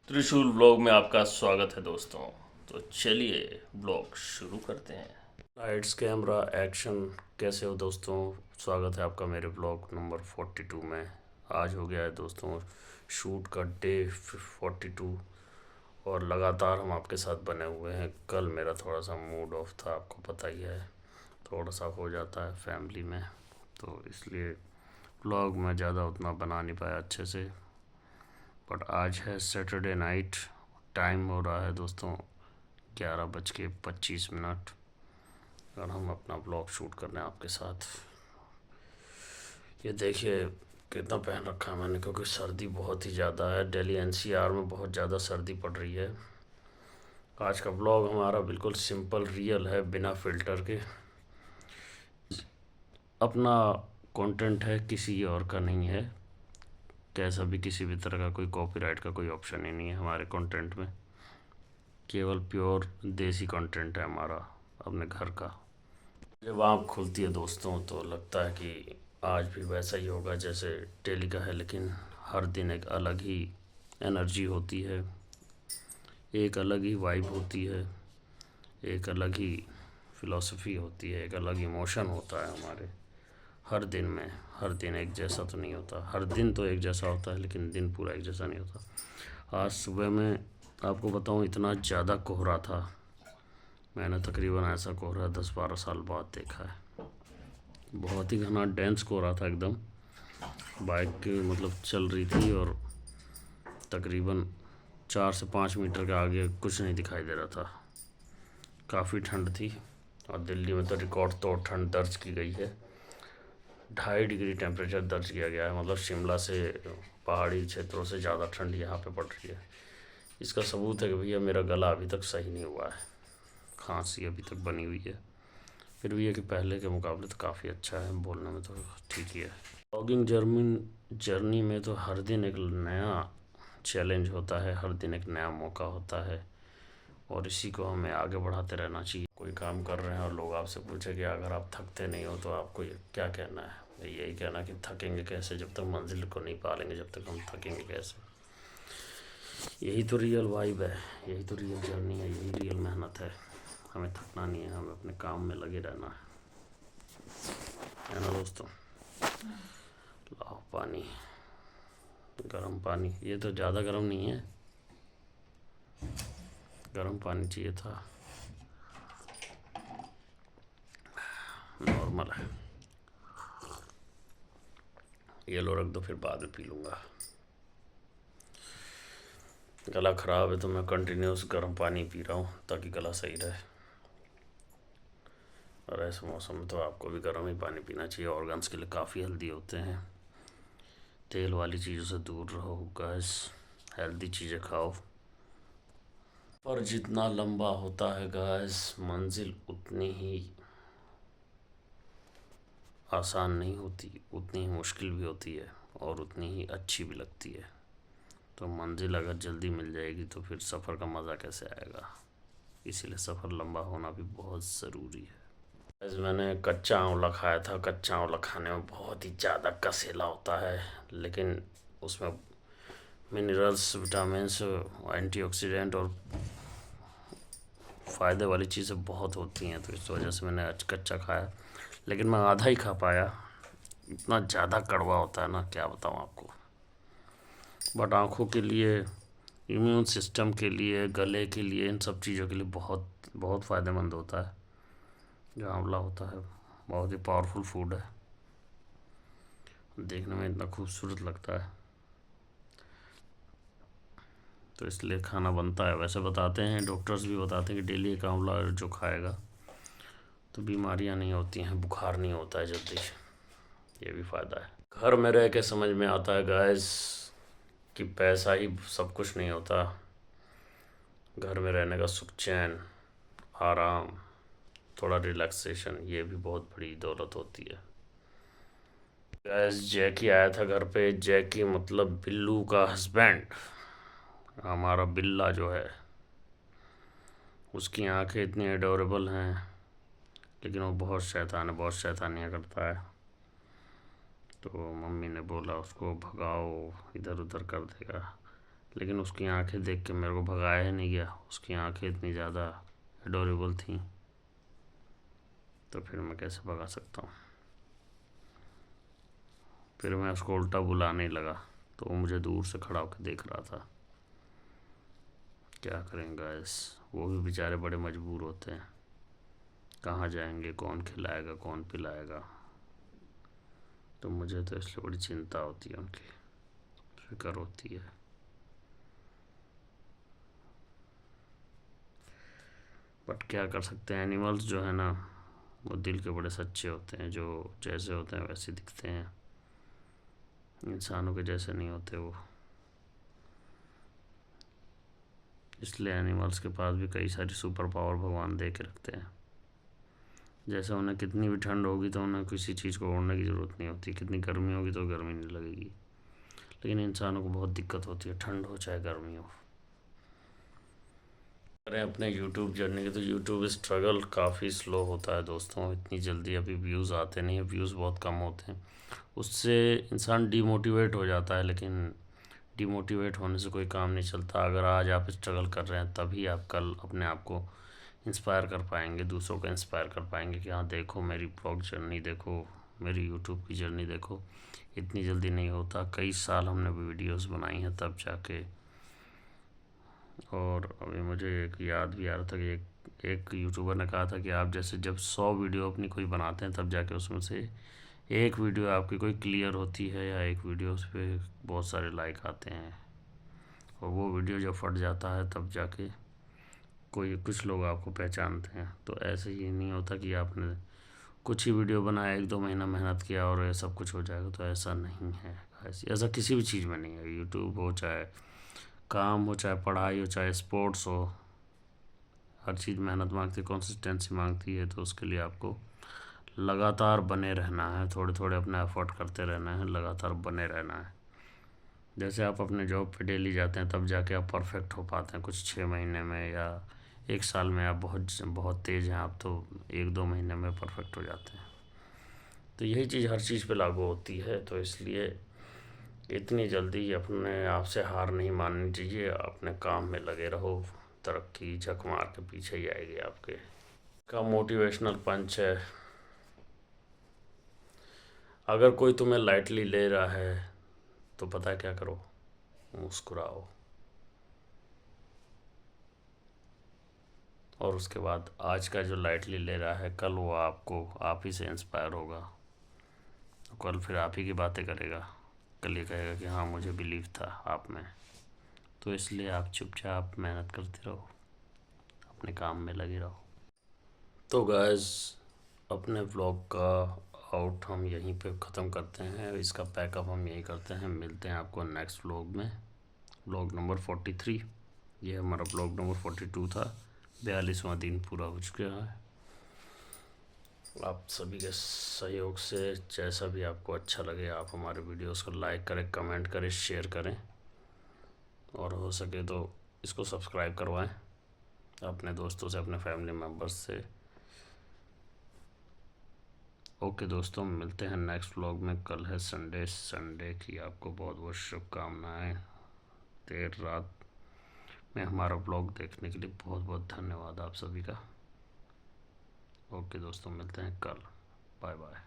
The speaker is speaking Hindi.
त्रिशूल ब्लॉग में आपका स्वागत है दोस्तों। तो चलिए ब्लॉग शुरू करते हैं। Lights camera action. कैसे हो दोस्तों? स्वागत है आपका मेरे ब्लॉग नंबर 42 में। आज हो गया है दोस्तों शूट का डे 42 और लगातार हम आपके साथ बने हुए हैं। कल मेरा थोड़ा सा मूड ऑफ था, आपको पता ही है, थोड़ा सा हो जाता है फैमिली में, तो इसलिए ब्लॉग में ज़्यादा उतना बना नहीं पाया अच्छे से। बट आज है सैटरडे नाइट, टाइम हो रहा है दोस्तों 11:25 और हम अपना ब्लॉग शूट कर रहे हैं आपके साथ। ये देखिए कितना पहन रखा है मैंने, क्योंकि सर्दी बहुत ही ज़्यादा है। दिल्ली एनसीआर में बहुत ज़्यादा सर्दी पड़ रही है। आज का ब्लॉग हमारा बिल्कुल सिंपल रियल है, बिना फिल्टर के। अपना कंटेंट है, किसी और का नहीं है। कैसा भी किसी भी तरह का कोई कॉपीराइट का कोई ऑप्शन ही नहीं है हमारे कंटेंट में। केवल प्योर देसी कंटेंट है हमारा, अपने घर का। जब आँख खुलती है दोस्तों तो लगता है कि आज भी वैसा ही होगा जैसे डेली का है, लेकिन हर दिन एक अलग ही एनर्जी होती है, एक अलग ही वाइब होती है, एक अलग ही फिलॉसफी होती है, एक अलग इमोशन होता है हमारे हर दिन में। हर दिन एक जैसा तो नहीं होता, हर दिन तो एक जैसा होता है लेकिन दिन पूरा एक जैसा नहीं होता। आज सुबह में आपको बताऊं, इतना ज़्यादा कोहरा था, मैंने तकरीबन ऐसा कोहरा 10-12 साल बाद देखा है। बहुत ही घना डेंस कोहरा था एकदम। बाइक मतलब चल रही थी और तकरीबन 4 से 5 मीटर के आगे कुछ नहीं दिखाई दे रहा था। काफ़ी ठंड थी और दिल्ली में तो रिकॉर्ड तोड़ ठंड दर्ज की गई है। 2.5 डिग्री टेम्परेचर दर्ज किया गया है। मतलब शिमला से, पहाड़ी क्षेत्रों से ज़्यादा ठंड यहाँ पे पड़ रही है। इसका सबूत है कि भैया मेरा गला अभी तक सही नहीं हुआ है, खांसी अभी तक बनी हुई है। फिर भी है कि पहले के मुकाबले तो काफ़ी अच्छा है, बोलने में तो ठीक ही है। ब्लॉगिंग जर्नी में तो हर दिन एक नया चैलेंज होता है, हर दिन एक नया मौका होता है और इसी को हमें आगे बढ़ाते रहना चाहिए। कोई काम कर रहे हैं और लोग आपसे पूछे कि अगर आप थकते नहीं हो तो आपको क्या कहना है? यही कहना कि थकेंगे कैसे, जब तक मंजिल को नहीं पालेंगे जब तक हम थकेंगे कैसे। यही तो रियल वाइब है, यही तो रियल जर्नी है, यही रियल मेहनत है। हमें थकना नहीं है, हमें अपने काम में लगे रहना है ना दोस्तों? लाओ पानी, गर्म पानी। ये तो ज़्यादा गर्म नहीं है, गर्म पानी चाहिए था, नॉर्मल है। ये लो रख दो, फिर बाद में पी लूँगा। गला ख़राब है तो मैं कंटिन्यूस गर्म पानी पी रहा हूँ ताकि गला सही रहे। और ऐसे मौसम में तो आपको भी गर्म ही पानी पीना चाहिए, ऑर्गन्स के लिए काफ़ी हेल्दी होते हैं। तेल वाली चीज़ों से दूर रहो गैस, हेल्दी चीज़ें खाओ। पर जितना लंबा होता है गैस, मंजिल उतनी ही आसान नहीं होती, उतनी ही मुश्किल भी होती है और उतनी ही अच्छी भी लगती है। तो मंजिल अगर जल्दी मिल जाएगी तो फिर सफ़र का मज़ा कैसे आएगा? इसीलिए सफ़र लंबा होना भी बहुत ज़रूरी है। आज मैंने कच्चा आंवला खाया था। कच्चा आंवला खाने में बहुत ही ज़्यादा कसेला होता है, लेकिन उसमें मिनरल्स, विटामिन्स, एंटीऑक्सीडेंट और फ़ायदे वाली चीज़ें बहुत होती हैं, तो इस वजह से मैंने आज कच्चा खाया, लेकिन मैं आधा ही खा पाया। इतना ज़्यादा कड़वा होता है ना, क्या बताऊँ आपको। बट आँखों के लिए, इम्यून सिस्टम के लिए, गले के लिए, इन सब चीज़ों के लिए बहुत बहुत फ़ायदेमंद होता है जो आंवला होता है। बहुत ही पावरफुल फूड है, देखने में इतना खूबसूरत लगता है, तो इसलिए खाना बनता है। वैसे बताते हैं, डॉक्टर्स भी बताते हैं कि डेली एक आंवला जो खाएगा तो बीमारियां नहीं होती हैं, बुखार नहीं होता है जल्दी। ये भी फ़ायदा है। घर में रह के समझ में आता है गाइस कि पैसा ही सब कुछ नहीं होता। घर में रहने का सुख, चैन, आराम, थोड़ा रिलैक्सेशन, ये भी बहुत बड़ी दौलत होती है। गैस जैकी आया था घर पे। जैकी मतलब बिल्लू का हस्बैंड, हमारा बिल्ला जो है। उसकी आंखें इतनी एडोरेबल हैं, लेकिन वो बहुत शैतान है, बहुत शैतानियाँ करता है। तो मम्मी ने बोला उसको भगाओ, इधर उधर कर देगा, लेकिन उसकी आंखें देख के मेरे को भगाया ही नहीं गया। उसकी आंखें इतनी ज़्यादा एडोरेबल थी, तो फिर मैं कैसे भगा सकता हूँ। फिर मैं उसको उल्टा बुलाने लगा, तो वो मुझे दूर से खड़ा होकर देख रहा था। क्या करेंगे गाइस, वो भी बेचारे बड़े मजबूर होते हैं। कहाँ जाएंगे, कौन खिलाएगा, कौन पिलाएगा। तो मुझे तो इसलिए बड़ी चिंता होती है, उनकी फिक्र होती है। बट क्या कर सकते हैं, एनिमल्स जो है ना, वो दिल के बड़े सच्चे होते हैं। जो जैसे होते हैं वैसे दिखते हैं, इंसानों के जैसे नहीं होते वो। इसलिए एनिमल्स के पास भी कई सारी सुपर पावर भगवान दे के रखते हैं। जैसे उन्हें कितनी भी ठंड होगी तो उन्हें किसी चीज़ को ओढ़ने की ज़रूरत नहीं होती, कितनी गर्मी होगी तो गर्मी नहीं लगेगी। लेकिन इंसानों को बहुत दिक्कत होती है, ठंड हो चाहे गर्मी हो। करें अपने यूट्यूब जर्नी की, तो यूट्यूब स्ट्रगल काफ़ी स्लो होता है दोस्तों। इतनी जल्दी अभी व्यूज़ आते नहीं है, व्यूज़ बहुत कम होते हैं। उससे इंसान डिमोटिवेट हो जाता है, लेकिन डिमोटिवेट होने से कोई काम नहीं चलता। अगर आज आप स्ट्रगल कर रहे हैं, तभी आप कल अपने आप को इंस्पायर कर पाएंगे, दूसरों को इंस्पायर कर पाएंगे कि हाँ देखो मेरी ब्लॉग जर्नी, देखो मेरी यूट्यूब की जर्नी देखो। इतनी जल्दी नहीं होता, कई साल हमने वीडियोस बनाई हैं तब जाके। और अभी मुझे एक याद भी आ रहा था कि एक यूट्यूबर ने कहा था कि आप जैसे जब 100 वीडियो अपनी कोई बनाते हैं, तब जाके उसमें से एक वीडियो आपकी कोई क्लियर होती है, या एक वीडियो उस पर बहुत सारे लाइक आते हैं। और वो वीडियो जब फट जाता है, तब जाके कोई कुछ लोग आपको पहचानते हैं। तो ऐसे ही नहीं होता कि आपने कुछ ही वीडियो बनाया, 1-2 महीना मेहनत किया और ये सब कुछ हो जाएगा। तो ऐसा नहीं है, ऐसा किसी भी चीज़ में नहीं है। यूट्यूब हो, चाहे काम हो, चाहे पढ़ाई हो, चाहे स्पोर्ट्स हो, हर चीज़ मेहनत मांगती है, कंसिस्टेंसी मांगती है। तो उसके लिए आपको लगातार बने रहना है, थोड़े थोड़े अपना एफर्ट करते रहना है, लगातार बने रहना है। जैसे आप अपने जॉब पे डेली जाते हैं, तब जाके आप परफेक्ट हो पाते हैं कुछ 6 महीने में, या 1 साल में। आप बहुत बहुत तेज़ हैं आप, तो 1-2 महीने में परफेक्ट हो जाते हैं। तो यही चीज़ हर चीज़ पे लागू होती है। तो इसलिए इतनी जल्दी अपने आप से हार नहीं माननी चाहिए, अपने काम में लगे रहो। तरक्की झक मार के पीछे ही आएगी आपके। का मोटिवेशनल पंच है, अगर कोई तुम्हें लाइटली ले रहा है तो पता है क्या करो, मुस्कुराओ। और उसके बाद आज का जो लाइटली ले रहा है, कल वो आपको आप ही से इंस्पायर होगा। तो कल फिर आप ही की बातें करेगा, कल ये कहेगा कि हाँ मुझे बिलीव था आप में। तो इसलिए आप चुपचाप मेहनत करते रहो, अपने काम में लगे रहो। तो गाइस, अपने व्लॉग का आउट हम यहीं पे ख़त्म करते हैं, इसका पैकअप हम यहीं करते हैं। मिलते हैं आपको नेक्स्ट व्लॉग में, व्लॉग नंबर 43। ये हमारा व्लॉग नंबर 42 था, 42वां दिन पूरा हो चुका है। आप सभी के सहयोग से जैसा भी आपको अच्छा लगे, आप हमारे वीडियोस को लाइक करें, कमेंट करें, शेयर करें, और हो सके तो इसको सब्सक्राइब करवाएं अपने दोस्तों से, अपने फैमिली मेम्बर्स से। ओके दोस्तों, मिलते हैं नेक्स्ट व्लॉग में। कल है संडे, संडे की आपको बहुत बहुत शुभकामनाएं। देर रात में हमारा व्लॉग देखने के लिए बहुत बहुत धन्यवाद आप सभी का। ओके दोस्तों, मिलते हैं कल। Bye bye.